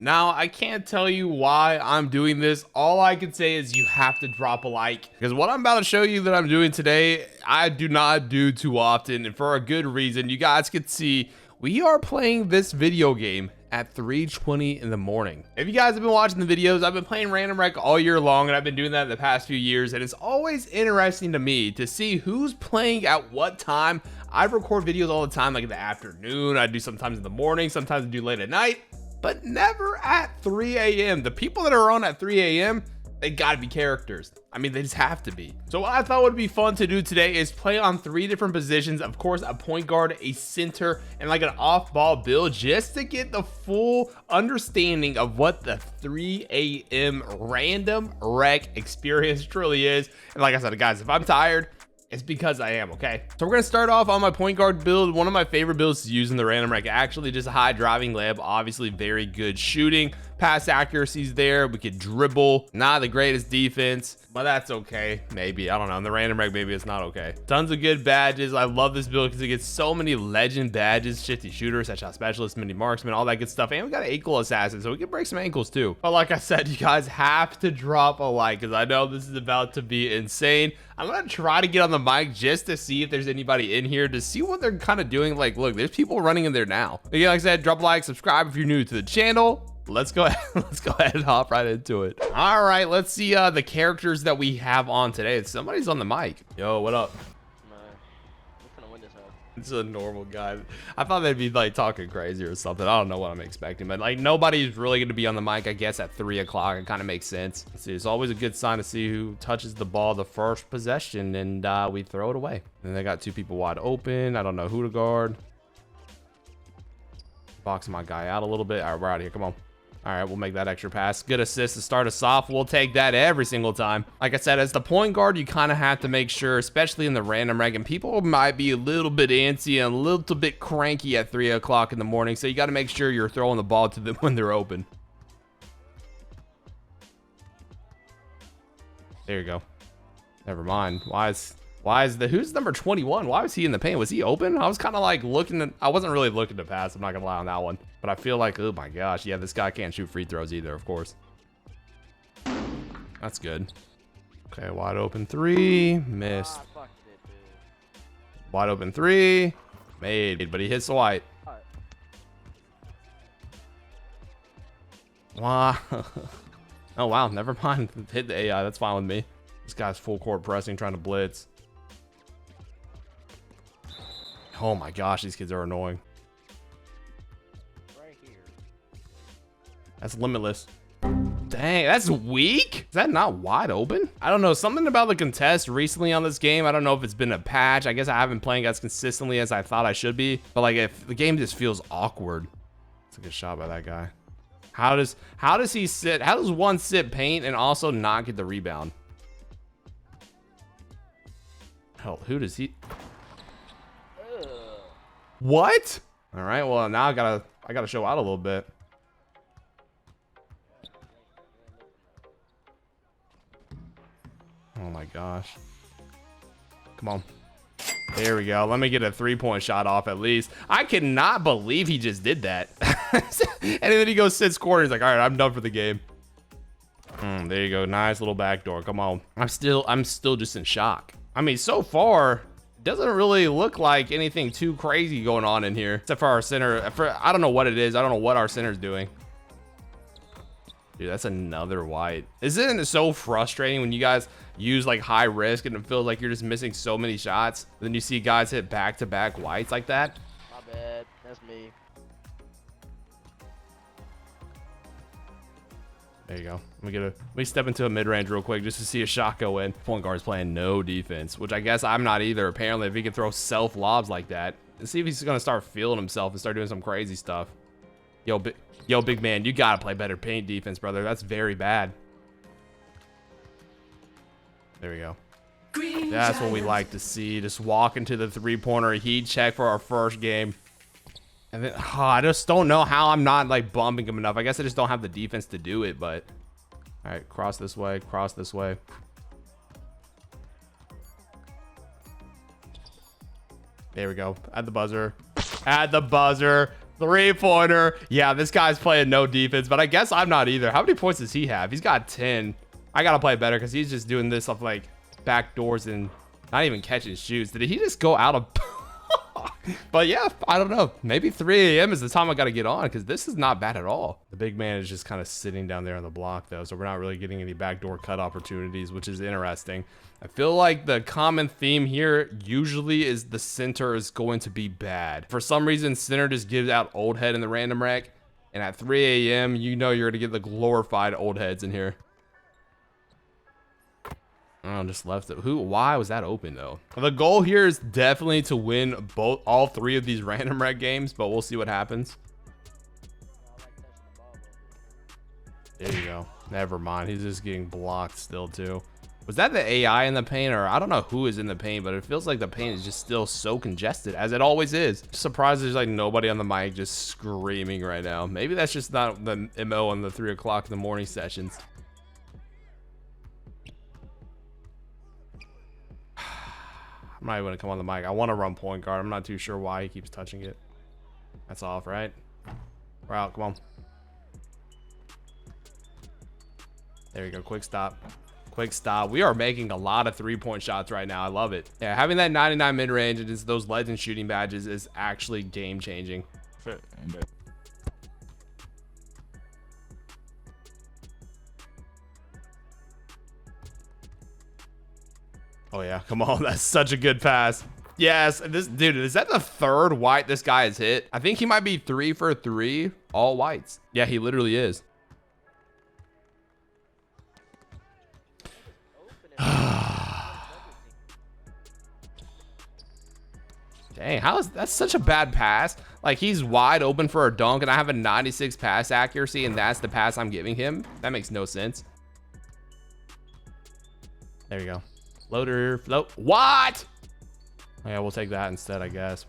Now, I can't tell you why I'm doing this. All I can say is you have to drop a like, because what I'm about to show you that I'm doing today, I do not do too often, and for a good reason. You guys can see we are playing this video game at 3:20 in the morning. If you guys have been watching the videos, I've been playing Random Wreck all year long, and I've been doing that the past few years, and it's always interesting to me to see who's playing at what time. I record videos all the time, like in the afternoon. I do sometimes in the morning, sometimes I do late at night, but never at 3 a.m. The people that are on at 3 a.m., they gotta be characters. I mean, they just have to be. So what I thought would be fun to do today is play on 3 different positions. Of course, a point guard, a center, and like an off-ball build, just to get the full understanding of what the 3 a.m. Random Wreck experience truly is. And like I said, guys, if I'm tired, it's because I am, okay? So we're gonna start off on my point guard build. One of my favorite builds to use in the Random Wreck, actually just a high driving layup, obviously very good shooting. Pass accuracy's there. We could dribble. Not the greatest defense, but that's okay. Maybe, I don't know. In the Random Wreck, maybe it's not okay. Tons of good badges. I love this build because it gets so many legend badges. Shifty shooter, headshot specialist, mini marksman, all that good stuff. And we got an ankle assassin, so we can break some ankles too. But like I said, you guys have to drop a like, because I know this is about to be insane. I'm gonna try to get on the mic just to see if there's anybody in here, to see what they're kind of doing. Like, look, there's people running in there now. Again, like I said, drop a like, subscribe if you're new to the channel. Let's go ahead and hop right into it. All right, let's see the characters that we have on today. Somebody's on the mic. Yo, what up? It's a normal guy. I thought they'd be like talking crazy or something. I don't know what I'm expecting, but like nobody's really going to be on the mic, I guess, at 3 o'clock. It kind of makes sense. See, it's always a good sign to see who touches the ball the first possession, and we throw it away. And they got 2 people wide open. I don't know who to guard. Boxing my guy out a little bit. All right, we're out of here. Come on. All right, we'll make that extra pass. Good assist to start us off. We'll take that every single time. Like I said, as the point guard, you kind of have to make sure, especially in the Random Wreck, and people might be a little bit antsy and a little bit cranky at 3 o'clock in the morning, so you got to make sure you're throwing the ball to them when they're open. There you go. Never mind. Why is who's number 21? Why was he in the paint? Was he open? I was kind of like looking I wasn't really looking to pass. I'm not gonna lie on that one, but I feel like, oh my gosh, yeah, this guy can't shoot free throws either, of course. That's good. Okay, wide open 3, missed. Wide open 3, made, but he hits the white. Wow. Oh wow, never mind. Hit the AI, that's fine with me. This guy's full court pressing, trying to blitz. Oh my gosh, these kids are annoying. Right here. That's limitless. Dang, that's weak. Is that not wide open? I don't know, something about the contest recently on this game. I don't know if it's been a patch. I guess I haven't been playing as consistently as I thought I should be, but like, if the game just feels awkward. It's a good shot by that guy. How does he sit? How does one sit paint and also not get the rebound? Hell, who does he? What? All right, well, now I gotta show out a little bit. Oh my gosh. Come on. There we go. Let me get a 3-point shot off at least. I cannot believe he just did that. And then he goes sits corner. He's like, all right, I'm done for the game. There you go. Nice little backdoor. Come on. I'm still just in shock. I mean, so far, doesn't really look like anything too crazy going on in here, except for our center. I don't know what it is. I don't know what our center's doing. Dude, that's another white. Isn't it so frustrating when you guys use like high risk and it feels like you're just missing so many shots? Then you see guys hit back-to-back whites like that. My bad. That's me. There you go. Let me step into a mid-range real quick just to see a shot go in. Point guard's playing no defense, which I guess I'm not either. Apparently, if he can throw self lobs like that, let's see if he's gonna start feeling himself and start doing some crazy stuff. Yo, big man, you gotta play better paint defense, brother. That's very bad. There we go. That's what we like to see. Just walk into the 3-pointer, heat check for our first game. And then, I just don't know how I'm not like bumping him enough. I guess I just don't have the defense to do it, but all right, cross this way, cross this way. There we go. At the buzzer. At the buzzer. 3-pointer. Yeah, this guy's playing no defense, but I guess I'm not either. How many points does he have? He's got 10. I gotta play better because he's just doing this off like back doors and not even catching shoots. Did he just go out of... But yeah, I don't know. Maybe 3 a.m. is the time I got to get on because this is not bad at all. The big man is just kind of sitting down there on the block though, so we're not really getting any backdoor cut opportunities, which is interesting. I feel like the common theme here usually is the center is going to be bad. For some reason, center just gives out old head in the random rec, and at 3 a.m., you know you're going to get the glorified old heads in here. Oh, just left it. Why was that open though? The goal here is definitely to win all 3 of these random rec games, but we'll see what happens. There you go. Never mind. He's just getting blocked still too. Was that the AI in the paint, or I don't know who is in the paint, but it feels like the paint is just still so congested as it always is. Just surprised there's like nobody on the mic just screaming right now. Maybe that's just not the MO on the 3 o'clock in the morning sessions. I'm not even gonna come on the mic. I want to run point guard. I'm not too sure why he keeps touching it. That's off, right? We're out. Come on. There you go. Quick stop. Quick stop. We are making a lot of 3-point shots right now. I love it. Yeah, having that 99 mid-range and just those legend shooting badges is actually game changing. Oh yeah, come on. That's such a good pass. Yes, this dude, is that the 3rd white this guy has hit? I think he might be 3 for 3 all whites. Yeah, he literally is. Dang, that's such a bad pass. Like, he's wide open for a dunk and I have a 96 pass accuracy and that's the pass I'm giving him. That makes no sense. There you go. Floater, float. What? Oh, yeah, we'll take that instead, I guess.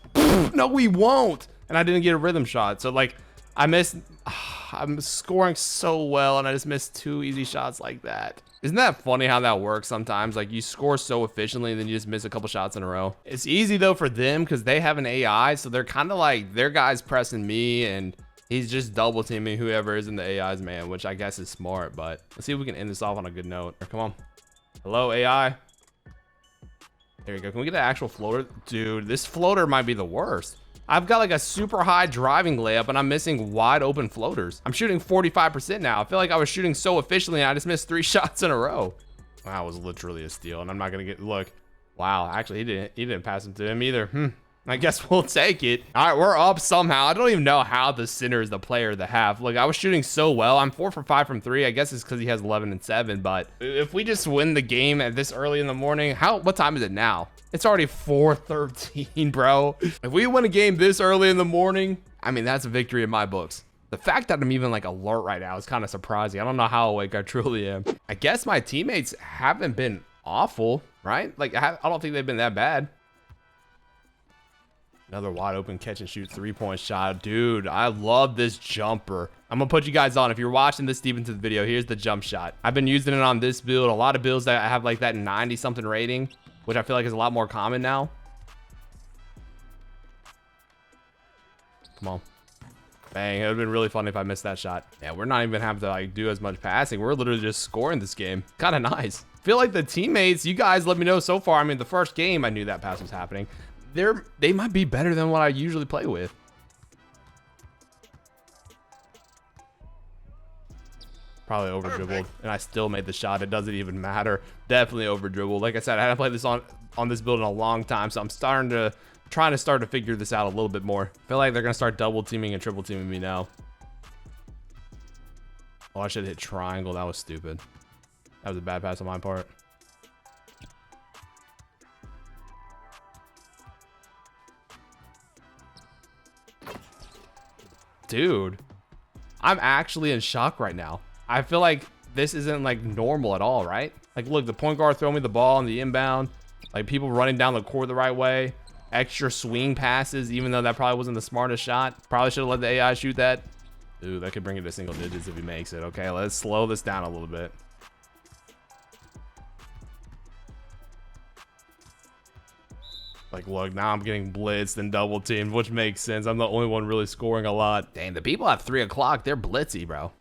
No, we won't. And I didn't get a rhythm shot. So, like, I'm scoring so well, and I just missed 2 easy shots like that. Isn't that funny how that works sometimes? Like, you score so efficiently, and then you just miss a couple shots in a row. It's easy, though, for them because they have an AI, so they're kind of like, their guy's pressing me, and he's just double teaming whoever is in the AI's man, which I guess is smart, but let's see if we can end this off on a good note. Come on. Hello, AI. There you go. Can we get an actual floater? Dude, this floater might be the worst. I've got like a super high driving layup and I'm missing wide open floaters. I'm shooting 45% now. I feel like I was shooting so efficiently and I just missed 3 shots in a row. That was literally a steal, and I'm not gonna get, look. Wow, actually he didn't pass it to him either. I guess we'll take it. All right, we're up somehow. I don't even know how the center is the player of the half. Look, I was shooting so well. I'm 4 for 5 from 3. I guess it's because he has 11 and 7. But if we just win the game at this early in the morning, what time is it now? It's already 4:13, bro. If we win a game this early in the morning, I mean, that's a victory in my books. The fact that I'm even like alert right now is kind of surprising. I don't know how awake I truly am. I guess my teammates haven't been awful, right? Like, I don't think they've been that bad. Another wide open catch and shoot 3-point shot. Dude, I love this jumper. I'm gonna put you guys on. If you're watching this deep into the video, here's the jump shot. I've been using it on this build. A lot of builds that I have like that 90 something rating, which I feel like is a lot more common now. Come on. Bang, it would've been really funny if I missed that shot. Yeah, we're not even having to like do as much passing. We're literally just scoring this game. Kind of nice. Feel like the teammates, you guys let me know so far. I mean, the first game I knew that pass was happening. They might be better than what I usually play with. Probably over dribbled, and I still made the shot. It doesn't even matter. Definitely over dribbled. Like I said, I haven't played this on this build in a long time, so I'm trying to figure this out a little bit more. I feel like they're gonna start double teaming and triple teaming me now. Oh, I should hit triangle. That was stupid. That was a bad pass on my part. Dude, I'm actually in shock right now. I feel like this isn't like normal at all, right? Like, look, the point guard throwing me the ball on the inbound, like people running down the court the right way, extra swing passes, even though that probably wasn't the smartest shot. Probably should have let the AI shoot that. Ooh, that could bring it to single digits if he makes it. Okay, let's slow this down a little bit. Like, look, now I'm getting blitzed and double teamed, which makes sense. I'm the only one really scoring a lot. Dang, the people at 3 o'clock, they're blitzy, bro.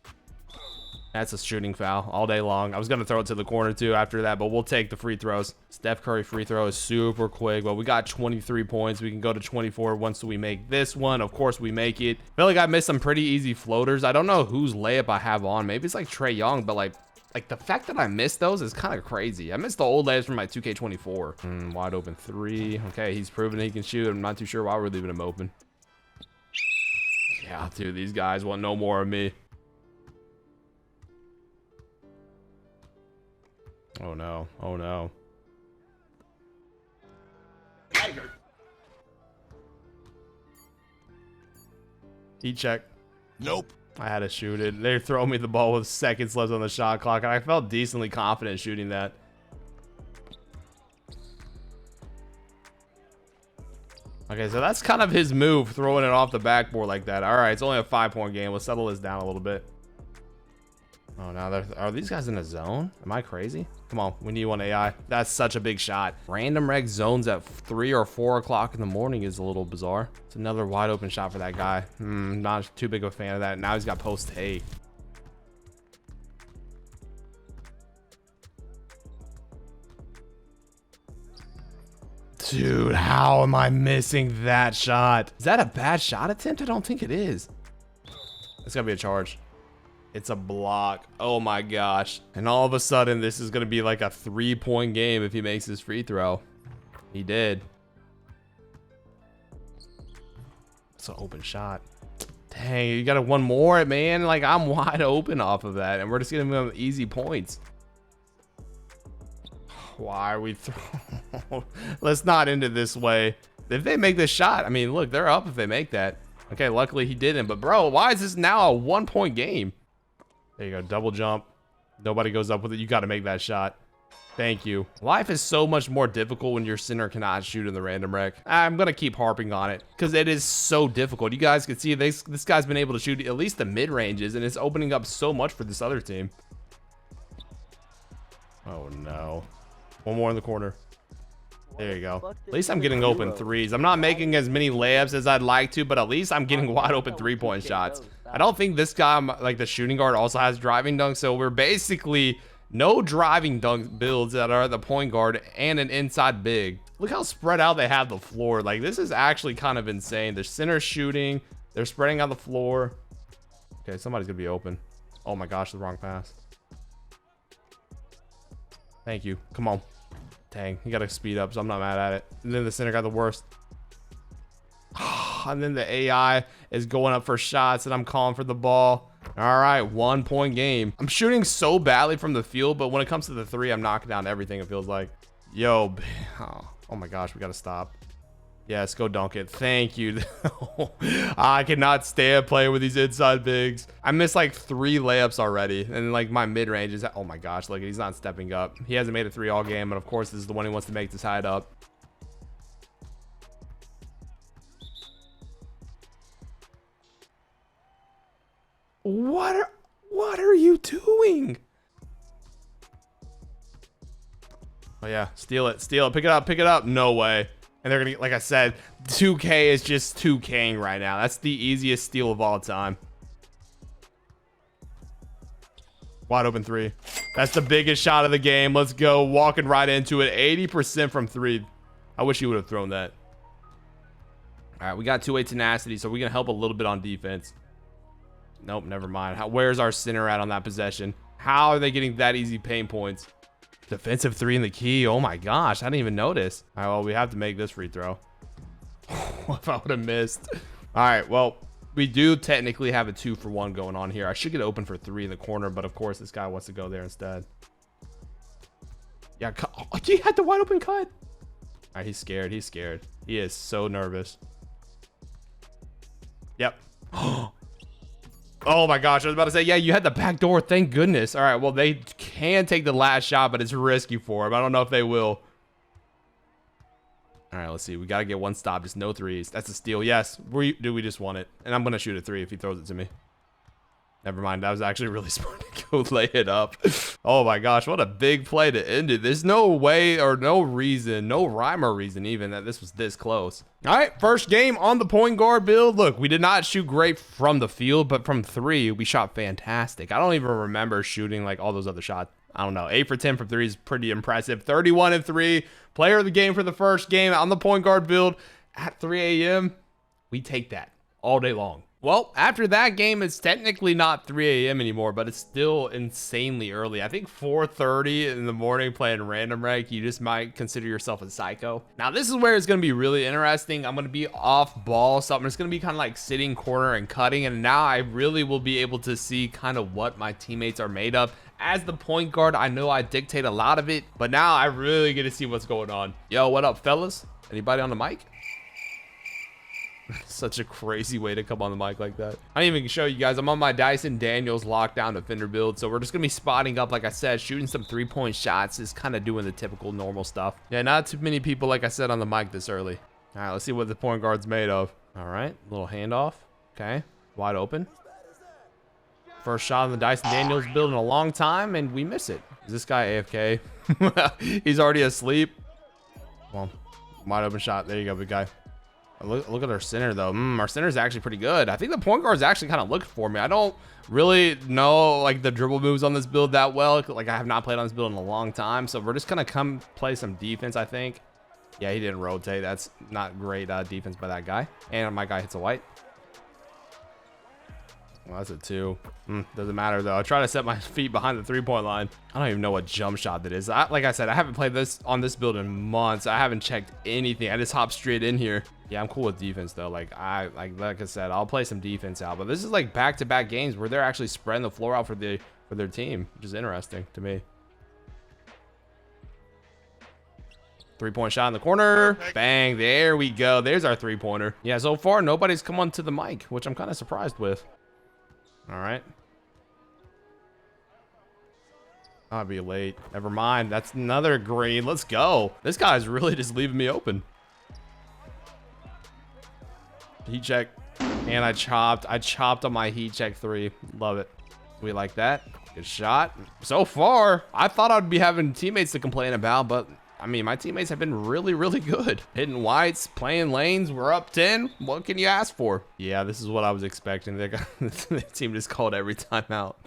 That's a shooting foul all day long. I was going to throw it to the corner too after that, but we'll take the free throws. Steph Curry free throw is super quick, but we got 23 points. We can go to 24 once we make this one. Of course, we make it. I feel like I missed some pretty easy floaters. I don't know whose layup I have on. Maybe it's like Trae Young, but like the fact that I missed those is kind of crazy. I missed the old layups from my 2K24. Wide open 3. Okay, he's proven he can shoot. I'm not too sure why we're leaving him open. Yeah, dude, these guys want no more of me. Oh no, oh no. Heat check. Nope. I had to shoot it. They're throwing me the ball with seconds left on the shot clock, and I felt decently confident shooting that. Okay, so that's kind of his move, throwing it off the backboard like that. All right, it's only a 5-point game. Let's settle this down a little bit. Oh, now are these guys in a zone? Am I crazy? Come on, we need one AI. That's such a big shot. Random reg zones at 3 or 4 o'clock in the morning is a little bizarre. It's another wide open shot for that guy. Not too big of a fan of that. Now he's got post A. Dude, how am I missing that shot? Is that a bad shot attempt? I don't think it is. It's gotta be a charge. It's a block. Oh my gosh. And all of a sudden, this is going to be like a 3-point game if he makes his free throw. He did. It's an open shot. Dang, you got to one more, man. Like, I'm wide open off of that. And we're just going to move easy points. Why are we Let's not end it this way. If they make this shot, I mean, look, they're up if they make that. Okay, luckily he didn't. But, bro, why is this now a 1-point game? There you go, double jump. Nobody goes up with it. You got to make that shot. Thank you. Life is so much more difficult when your center cannot shoot in the random rec. I'm going to keep harping on it because it is so difficult. You guys can see this guy's been able to shoot at least the mid-ranges, and it's opening up so much for this other team. Oh, no. One more in the corner. There you go. At least I'm getting open threes. I'm not making as many layups as I'd like to, but at least I'm getting wide open 3-point shots. I don't think this guy, like the shooting guard, also has driving dunks. So we're basically no driving dunk builds that are the point guard and an inside big. Look how spread out they have the floor. Like, this is actually kind of insane. The center shooting. They're spreading out the floor. Okay, somebody's going to be open. Oh my gosh, the wrong pass. Thank you. Come on. Dang, you got to speed up, so I'm not mad at it. And then the center got the worst. And then the AI is going up for shots, and I'm calling for the ball. All right, 1-point game. I'm shooting so badly from the field, but when it comes to the 3, I'm knocking down everything, it feels like. Yo, oh my gosh, we got to stop. Yes, go dunk it. Thank you. I cannot stand playing with these inside bigs. I missed like 3 layups already, and like my mid-range is, oh my gosh, look, he's not stepping up. He hasn't made a 3 all game, and of course, this is the one he wants to make to tie it up. What are you doing? Oh yeah, steal it, pick it up. No way. And they're gonna get, like I said, 2K is just 2K'ing right now. That's the easiest steal of all time. Wide open 3. That's the biggest shot of the game. Let's go, walking right into it. 80% from 3. I wish he would have thrown that. All right, we got 2-way tenacity, so we're gonna help a little bit on defense. Nope, never mind. Where's our center at on that possession? How are they getting that easy paint points? Defensive 3 in the key. Oh my gosh, I didn't even notice. All right, well, we have to make this free throw. If I would have missed. All right, well, we do technically have a 2-for-1 going on here. I should get open for 3 in the corner, but of course, this guy wants to go there instead. Yeah, oh, he had the wide open cut. All right, he's scared. He's scared. He is so nervous. Yep. Oh my gosh, I was about to say, yeah, you had the back door. Thank goodness. All right, well, they can take the last shot, but it's risky for him. I don't know if they will. All right, let's see. We got to get 1 stop. Just no 3s. That's a steal. Yes. We just want it. And I'm going to shoot a 3 if he throws it to me. Never mind. That was actually really smart to go lay it up. Oh my gosh, what a big play to end it. There's no way or no reason, no rhyme or reason even that this was this close. All right, first game on the point guard build. Look, we did not shoot great from the field, but from 3, we shot fantastic. I don't even remember shooting like all those other shots. I don't know. 8 for 10 from 3 is pretty impressive. 31 and 3. Player of the game for the first game on the point guard build at 3 a.m. We take that all day long. Well, after that game, it's technically not 3 a.m. anymore, but it's still insanely early. I think 4:30 in the morning playing random rank, you just might consider yourself a psycho. Now, this is where it's going to be really interesting. I'm going to be off ball, so I'm just going to be kind of like sitting corner and cutting, and now I really will be able to see kind of what my teammates are made of. As the point guard, I know I dictate a lot of it, but now I really get to see what's going on. Yo, what up, fellas? Anybody on the mic? Such a crazy way to come on the mic like that. I didn't even show you guys. I'm on my Dyson Daniels lockdown defender build, so we're just gonna be spotting up, like I said, shooting some 3-point shots, is kind of doing the typical normal stuff. Yeah, not too many people, like I said, on the mic this early. All right, let's see what the point guard's made of. All right, little handoff. Okay, wide open. First shot on the Dyson Daniels build in a long time, and we miss it. Is this guy AFK? He's already asleep. Well, wide open shot. There you go, big guy. Look at our center though. Our center is actually pretty good. I think the point guard's actually kind of looked for me. I don't really know like the dribble moves on this build that well. Like I have not played on this build in a long time, so we're just gonna come play some defense, I think. Yeah, he didn't rotate. That's not great defense by that guy. And my guy hits a white. Well, that's a 2. Doesn't matter though. I try to set my feet behind the 3-point line. I don't even know what jump shot that is. Like I said, I haven't played this on this build in months. I haven't checked anything. I just hopped straight in here. Yeah, I'm cool with defense though. Like I said, I'll play some defense out. But this is like back-to-back games where they're actually spreading the floor out for their team, which is interesting to me. 3-point shot in the corner. Bang, there we go. There's our 3-pointer. Yeah, so far nobody's come onto the mic, which I'm kind of surprised with. All right. I'll be late. Never mind. That's another green. Let's go. This guy's really just leaving me open. Heat check. And I chopped on my heat check 3. Love it. We like that. Good shot. So far, I thought I'd be having teammates to complain about, but I mean, my teammates have been really, really good. Hitting whites, playing lanes. We're up 10. What can you ask for? Yeah, this is what I was expecting. The team just called every time out.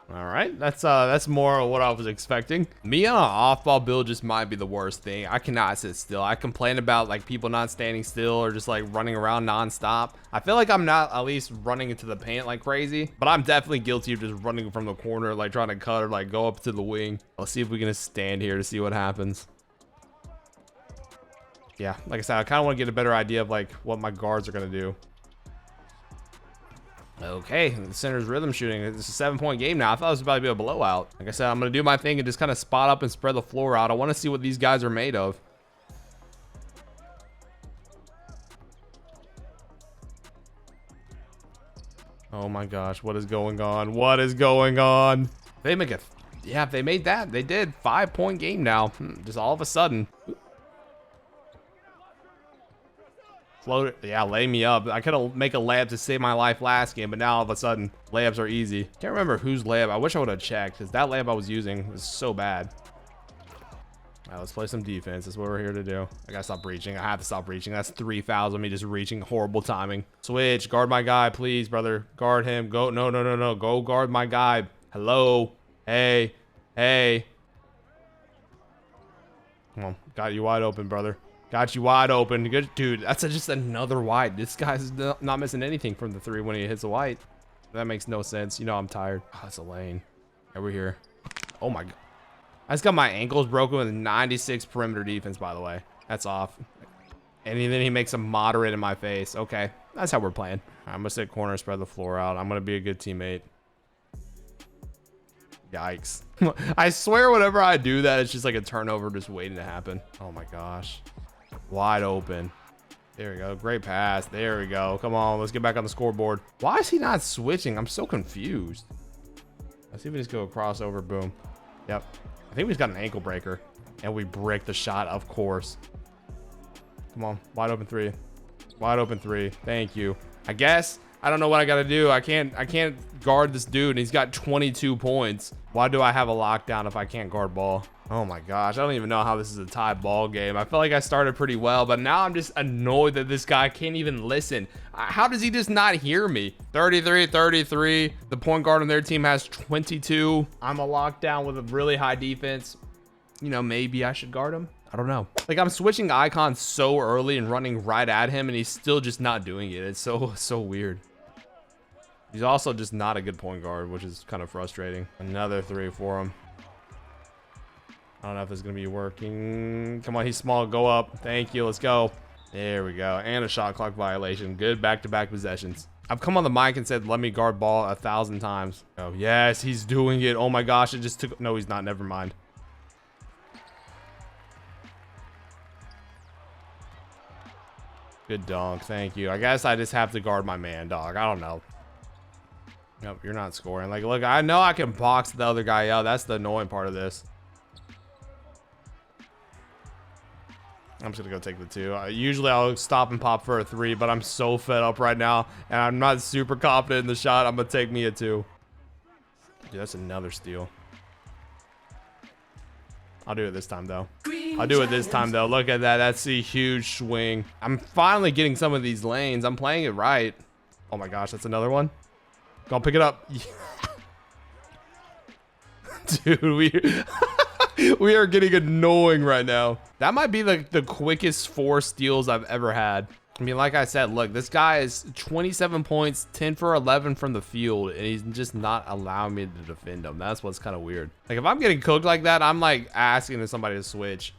All right, that's more of what I was expecting. Me on an off-ball build just might be the worst thing. I cannot sit still. I complain about like people not standing still or just like running around non-stop. I feel like I'm not at least running into the paint like crazy, but I'm definitely guilty of just running from the corner, like trying to cut or like go up to the wing. Let's see if we can just stand here to see what happens. Yeah, like I said, I kind of want to get a better idea of like what my guards are gonna do. Okay, the center's rhythm shooting. It's a 7-point game now. I thought it was about to be a blowout. Like I said, I'm going to do my thing and just kind of spot up and spread the floor out. I want to see what these guys are made of. Oh my gosh, what is going on? What is going on? They make a... Yeah, if they made that, they did. 5-point game now. Just all of a sudden. Float it. Yeah, lay me up. I could make a layup to save my life last game, but now all of a sudden, layups are easy. Can't remember whose layup. I wish I would have checked, because that layup I was using was so bad. All right, let's play some defense. That's what we're here to do. I gotta stop reaching. I have to stop reaching. That's 3 fouls on me just reaching. Horrible timing. Switch. Guard my guy, please, brother. Guard him. Go. No, no, no, no. Go guard my guy. Hello. Hey. Hey. Come on. Got you wide open, brother. Got you wide open. Good, dude. That's just another wide. This guy's not missing anything from the 3 when he hits a white. That makes no sense. You know I'm tired. Oh, that's a lane. Over here. Oh my god. I just got my ankles broken with 96 perimeter defense, by the way. That's off. And then he makes a moderate in my face. Okay, that's how we're playing. I'm gonna sit corner, spread the floor out. I'm gonna be a good teammate. Yikes. I swear whenever I do that, it's just like a turnover just waiting to happen. Oh my gosh. Wide open. There we go. Great pass. There we go. Come on, let's get back on the scoreboard. Why is he not switching? I'm so confused. Let's see if we just go crossover. Boom. Yep. I think we just got an ankle breaker. And we brick the shot, of course. Come on, wide open three. Wide open three. Thank you. I guess I don't know what I gotta do. I can't guard this dude, and he's got 22 points. Why do I have a lockdown if I can't guard ball? Oh my gosh, I don't even know how this is a tie ball game. I feel like I started pretty well, but now I'm just annoyed that this guy can't even listen. How does he just not hear me? 33. The point guard on their team has 22. I'm a lockdown with a really high defense. You know, maybe I should guard him. I don't know. Like, I'm switching icons so early and running right at him, and he's still just not doing it. It's so weird. He's also just not a good point guard, which is kind of frustrating. Another three for him. I don't know if it's gonna be working. Come on, he's small. Go up. Thank you. Let's go. There we go. And a shot clock violation. Good back-to-back possessions. I've come on the mic and said, let me guard ball 1,000 times. Oh, yes, he's doing it. Oh my gosh, it just took. No, he's not. Never mind. Good dunk. Thank you. I guess I just have to guard my man, dog. I don't know. Nope, you're not scoring. Like, look, I know I can box the other guy out. That's the annoying part of this. I'm just gonna go take the two. Usually I'll stop and pop for a three, but I'm so fed up right now, and I'm not super confident in the shot. I'm gonna take me a two. Dude, that's another steal. I'll do it this time, though. I'll do it this time, though. Look at that. That's a huge swing. I'm finally getting some of these lanes. I'm playing it right. Oh, my gosh. That's another one. Go pick it up. Dude, we are getting annoying right now. That might be like the quickest 4 steals I've ever had. I mean, like I said, look, this guy is 27 points, 10 for 11 from the field, and he's just not allowing me to defend him. That's what's kind of weird. Like, if I'm getting cooked like that, I'm like asking somebody to switch.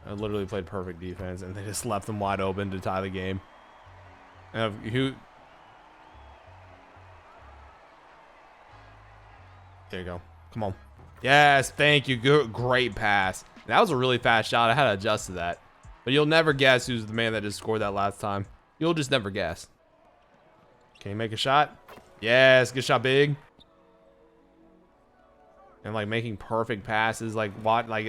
I literally played perfect defense, and they just left them wide open to tie the game. And who? There you go. Come on. Yes, thank you. Good, great pass. That was a really fast shot. I had to adjust to that. But you'll never guess who's the man that just scored that last time. You'll just never guess. Can you make a shot? Yes, good shot, big. And like making perfect passes, like what? Like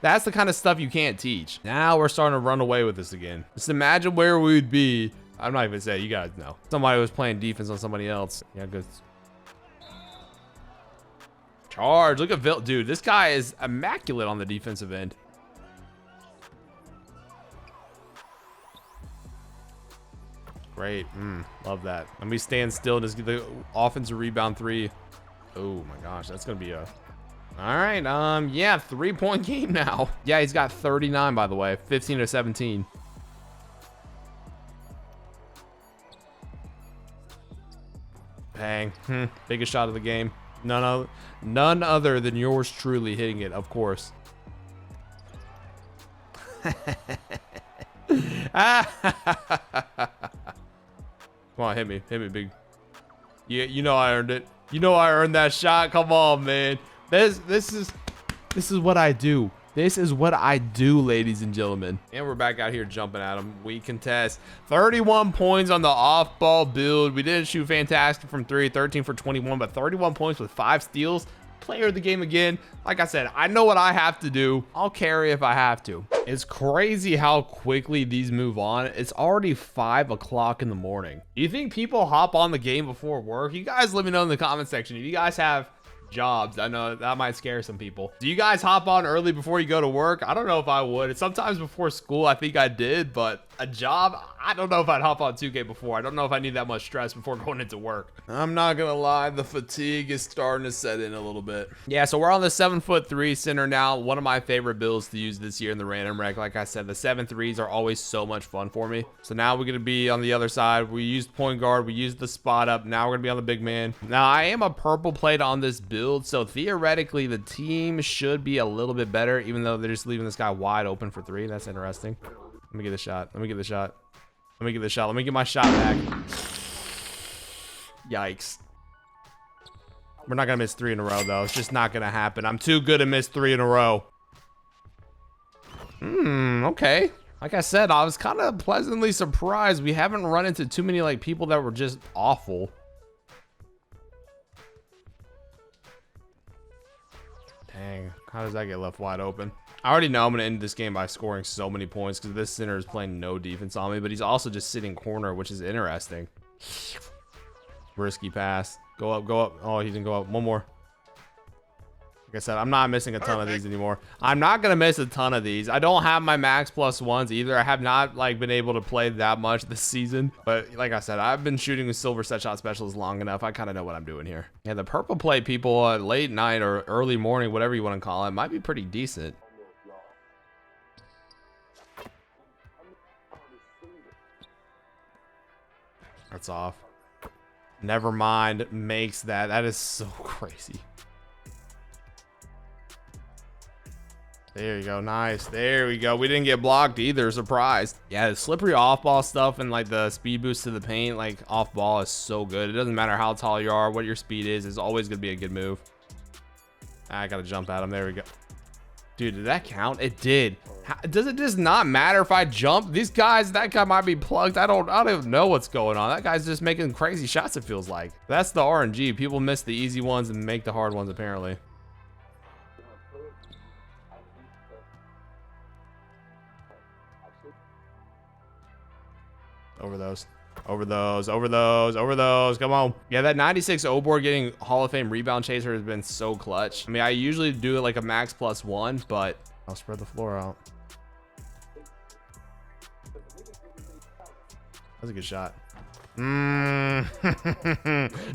that's the kind of stuff you can't teach. Now we're starting to run away with this again. Just imagine where we'd be. I'm not even saying, you guys know. Somebody was playing defense on somebody else. Yeah, good. Charge. Look at Vil. Dude, this guy is immaculate on the defensive end. Great. Love that. Let me stand still and just get the offensive rebound 3. Oh my gosh, that's gonna be a. All right. Yeah, 3-point game now. Yeah, he's got 39, by the way. 15 to 17. Bang. Biggest shot of the game. None other than yours truly hitting it, of course. Come on, hit me, big. Yeah, you know I earned it. You know I earned that shot. Come on, man. This is what I do. This is what I do, ladies and gentlemen. And we're back out here jumping at them. We contest 31 points on the off-ball build. We didn't shoot fantastic from 3, 13 for 21, but 31 points with 5 steals. Player of the game again. Like I said, I know what I have to do. I'll carry if I have to. It's crazy how quickly these move on. It's already 5 o'clock in the morning. Do you think people hop on the game before work? You guys let me know in the comment section if you guys have jobs. I know that might scare some people. Do you guys hop on early before you go to work? I don't know if I would. Sometimes before school I think I did, but a job, I don't know if I'd hop on 2K before. I don't know if I need that much stress before going into work. I'm not gonna lie, the fatigue is starting to set in a little bit. Yeah, so we're on the 7'3" center now. One of my favorite builds to use this year in the random rec. Like I said, the 7'3s are always so much fun for me. So now we're gonna be on the other side. We used point guard, we used the spot up. Now we're gonna be on the big man. Now I am a purple plate on this build, so theoretically the team should be a little bit better, even though they're just leaving this guy wide open for 3. That's interesting. Let me get the shot. Let me get the shot. Let me get the shot. Let me get my shot back. Yikes. We're not gonna miss 3 in a row though. It's just not gonna happen. I'm too good to miss 3 in a row. Okay. Like I said, I was kind of pleasantly surprised. We haven't run into too many like people that were just awful. Dang, how does that get left wide open? I already know I'm going to end this game by scoring so many points because this center is playing no defense on me, but he's also just sitting corner, which is interesting. Risky pass. Go up, go up. Oh, he didn't go up. One more. Like I said, I'm not missing a ton of these anymore. I'm not going to miss a ton of these. I don't have my max plus ones either. I have not been able to play that much this season. But like I said, I've been shooting with silver set shot specialists long enough. I kind of know what I'm doing here. Yeah, the purple play people late night or early morning, whatever you want to call it, might be pretty decent. That's off. Never mind. Makes that. That is so crazy. There you go. Nice. There we go. We didn't get blocked either. Surprised. Yeah, the slippery off ball stuff and like the speed boost to the paint, like off ball is so good. It doesn't matter how tall you are, what your speed is. It's always going to be a good move. I got to jump at him. There we go. Dude, did that count? It did. Does it just not matter if I jump? These guys, that guy might be plugged. I don't even know what's going on. That guy's just making crazy shots, it feels like. That's the RNG. People miss the easy ones and make the hard ones, apparently. Over those. Over those. Over those. Over those. Come on. Yeah, that 96 O-board getting Hall of Fame rebound chaser has been so clutch. I mean, I usually do it like a max plus one, but I'll spread the floor out. That's a good shot. No,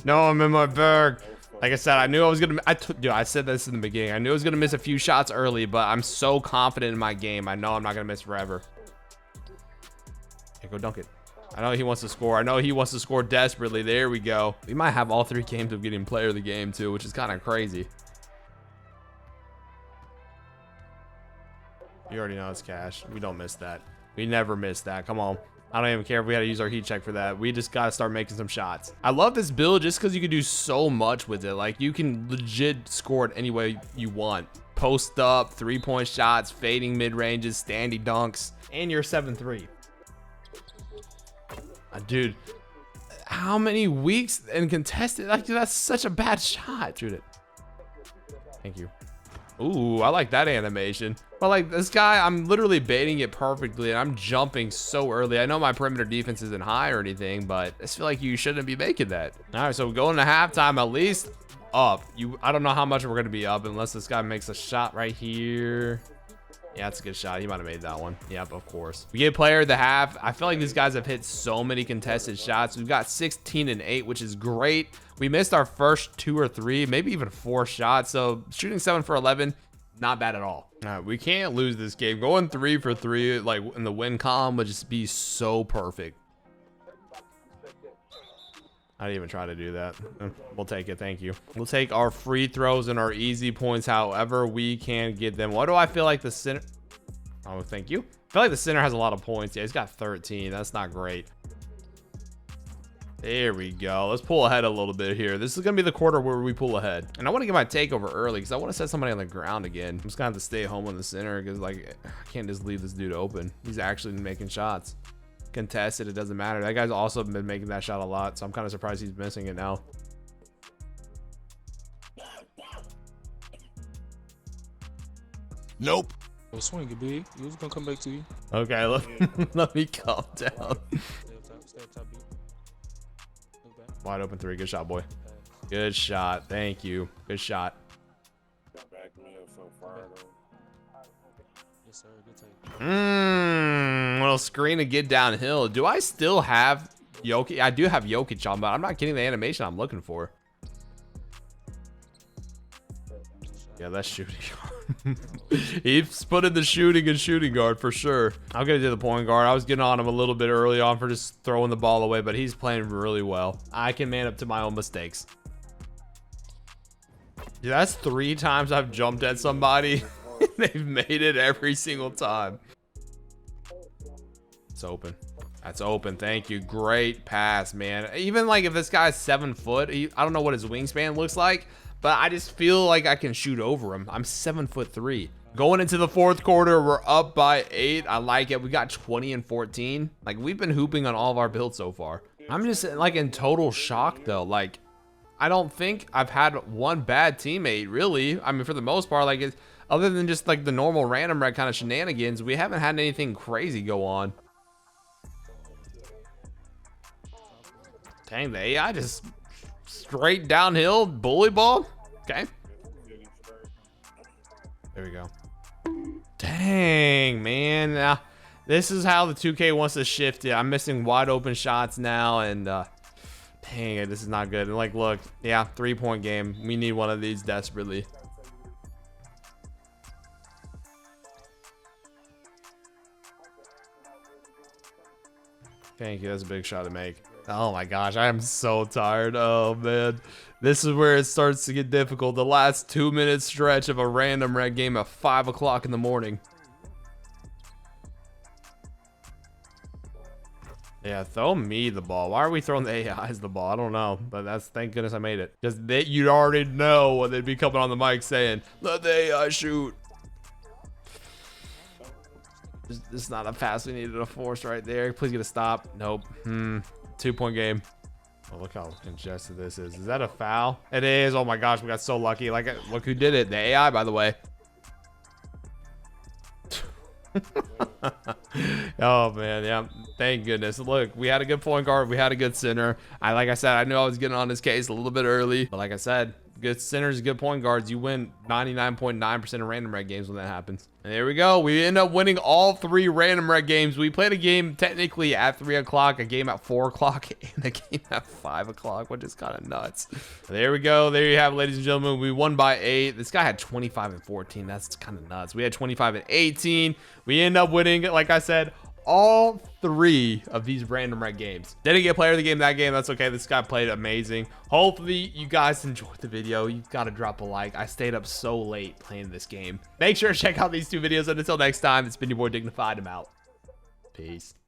I'm in my bag. Like I said, I knew I was gonna. Dude, I said this in the beginning. I knew I was gonna miss a few shots early, but I'm so confident in my game. I know I'm not gonna miss forever. Okay, go dunk it. I know he wants to score. I know he wants to score desperately. There we go. We might have all 3 games of getting player of the game too, which is kind of crazy. You already know it's cash. We don't miss that. We never miss that. Come on. I don't even care if we had to use our heat check for that. We just got to start making some shots. I love this build just because you can do so much with it. Like, you can legit score it any way you want. Post up, 3-point shots, fading mid-ranges, standy dunks, and you're 7-3. Dude, how many weeks and contested? Like, that's such a bad shot. Shoot it. Thank you. Ooh, I like that animation. But like this guy, I'm literally baiting it perfectly and I'm jumping so early. I know my perimeter defense isn't high or anything, but I just feel like you shouldn't be making that. All right, so going to halftime, at least up. I don't know how much we're gonna be up unless this guy makes a shot right here. Yeah, that's a good shot. He might have made that one. Yep, of course. We get player of the half. I feel like these guys have hit so many contested shots. We've got 16 and 8, which is great. We missed our first 2 or 3, maybe even 4 shots. So shooting 7 for 11, not bad at all. All right, we can't lose this game. Going 3 for 3, like in the win column, would just be so perfect. I didn't even try to do that. We'll take it. Thank you. We'll take our free throws and our easy points however we can get them. What do I feel like the center? Oh, thank you. I feel like the center has a lot of points. Yeah, he's got 13. That's not great. There we go. Let's pull ahead a little bit here. This is going to be the quarter where we pull ahead. And I want to get my takeover early because I want to set somebody on the ground again. I'm just going to have to stay home in the center because, like, I can't just leave this dude open. He's actually making shots. Contested, it doesn't matter. That guy's also been making that shot a lot, so I'm kind of surprised he's missing it now. Nope. Well, swing it, big. He was gonna come back to you. Okay, let me calm down. Stay up top, B. Look back. Wide open 3. Good shot, boy. Good shot. Thank you. Good shot. Yes, sir. Good take. Little screen to get downhill. Do I still have Jokic? I do have Jokic on, but I'm not getting the animation I'm looking for. Yeah, that's shooting guard. He's put in the shooting and shooting guard for sure. I'll get to the point guard. I was getting on him a little bit early on for just throwing the ball away, but he's playing really well. I can man up to my own mistakes. Yeah, that's 3 times I've jumped at somebody. They've made it every single time. It's open. That's open. Thank you. Great pass, man. Even like if this guy's 7 foot, I don't know what his wingspan looks like, but I just feel like I can shoot over him. I'm 7'3". Going into the 4th quarter, we're up by 8. I like it. We got 20 and 14. Like, we've been hooping on all of our builds so far. I'm just like in total shock though. Like, I don't think I've had one bad teammate, really. I mean, for the most part, like, other than just like the normal random red kind of shenanigans, we haven't had anything crazy go on. Dang, the AI just straight downhill bully ball. Okay. There we go. Dang, man. Now, this is how the 2K wants to shift it. I'm missing wide open shots now, and dang it, this is not good. And like, look, yeah, 3-point game. We need one of these desperately. Thank you. That's a big shot to make. Oh my gosh, I am so tired. Oh man, this is where it starts to get difficult. The last 2-minute stretch of a random red game at 5 o'clock in the morning. Yeah, throw me the ball. Why are we throwing the AIs the ball? I don't know, but that's, thank goodness I made it. Because you'd already know what they'd be coming on the mic saying, let the AI shoot. This is not a pass we needed to force right there. Please get a stop. Nope. 2-point game. Oh, look how congested this is. Is that a foul? It is. Oh my gosh, we got so lucky. Like, look who did it. The AI, by the way. Oh man, yeah, thank goodness. Look, we had a good point guard, we had a good center. Like I said, I knew I was getting on this case a little bit early, but like I said, good centers, good point guards, you win 99.9% of random red games when that happens. And there we go, we end up winning all 3 random red games. We played a game technically at 3 o'clock, a game at 4 o'clock, and a game at 5 o'clock, which is kind of nuts. There we go, there you have it, ladies and gentlemen. We won by 8. This guy had 25 and 14. That's kind of nuts. We had 25 and 18. We end up winning, like I said, all 3 of these random red games. Didn't get player of the game that game. That's okay. This guy played amazing. Hopefully you guys enjoyed the video. You've got to drop a like. I stayed up so late playing this game. Make sure to check out these 2 videos. And until next time, it's been your boy Dignified. I'm out. Peace.